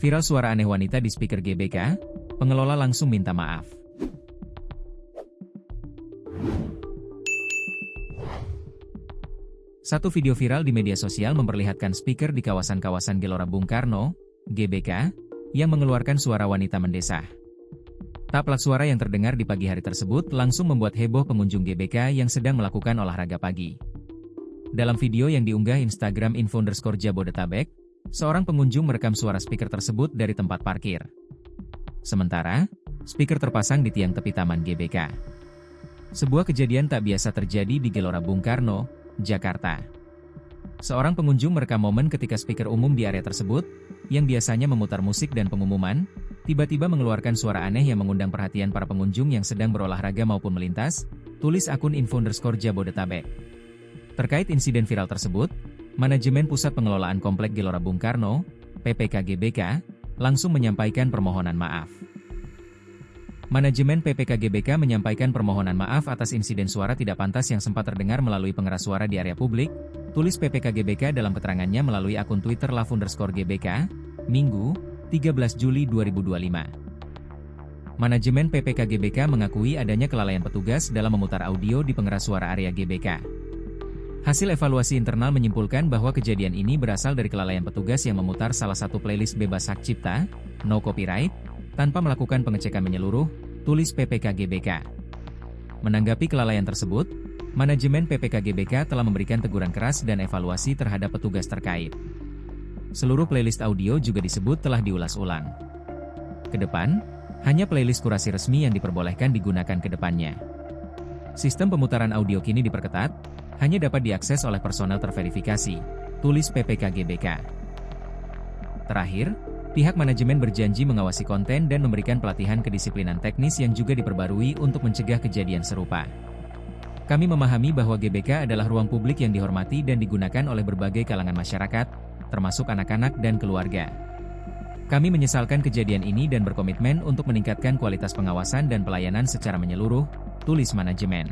Viral suara aneh wanita di speaker GBK, pengelola langsung minta maaf. Satu video viral di media sosial memperlihatkan speaker di kawasan Gelora Bung Karno, GBK, yang mengeluarkan suara wanita mendesah. Taplak suara yang terdengar di pagi hari tersebut langsung membuat heboh pengunjung GBK yang sedang melakukan olahraga pagi. Dalam video yang diunggah Instagram @info_Jabodetabek, seorang pengunjung merekam suara speaker tersebut dari tempat parkir. Sementara, speaker terpasang di tiang tepi taman GBK. Sebuah kejadian tak biasa terjadi di Gelora Bung Karno, Jakarta. Seorang pengunjung merekam momen ketika speaker umum di area tersebut, yang biasanya memutar musik dan pengumuman, tiba-tiba mengeluarkan suara aneh yang mengundang perhatian para pengunjung yang sedang berolahraga maupun melintas, tulis akun info_Jabodetabek. Terkait insiden viral tersebut, Manajemen Pusat Pengelolaan Komplek Gelora Bung Karno, PPK GBK, langsung menyampaikan permohonan maaf. Manajemen PPK GBK menyampaikan permohonan maaf atas insiden suara tidak pantas yang sempat terdengar melalui pengeras suara di area publik, tulis PPK GBK dalam keterangannya melalui akun Twitter @love_GBK, Minggu, 13 Juli 2025. Manajemen PPK GBK mengakui adanya kelalaian petugas dalam memutar audio di pengeras suara area GBK. Hasil evaluasi internal menyimpulkan bahwa kejadian ini berasal dari kelalaian petugas yang memutar salah satu playlist bebas hak cipta, no copyright, tanpa melakukan pengecekan menyeluruh, tulis PPK GBK. Menanggapi kelalaian tersebut, Manajemen PPK GBK telah memberikan teguran keras dan evaluasi terhadap petugas terkait. Seluruh playlist audio juga disebut telah diulas ulang. Kedepan, hanya playlist kurasi resmi yang diperbolehkan digunakan ke depannya. Sistem pemutaran audio kini diperketat, hanya dapat diakses oleh personel terverifikasi, tulis PPK GBK. Terakhir, pihak manajemen berjanji mengawasi konten dan memberikan pelatihan kedisiplinan teknis yang juga diperbarui untuk mencegah kejadian serupa. Kami memahami bahwa GBK adalah ruang publik yang dihormati dan digunakan oleh berbagai kalangan masyarakat, termasuk anak-anak dan keluarga. Kami menyesalkan kejadian ini dan berkomitmen untuk meningkatkan kualitas pengawasan dan pelayanan secara menyeluruh, tulis manajemen.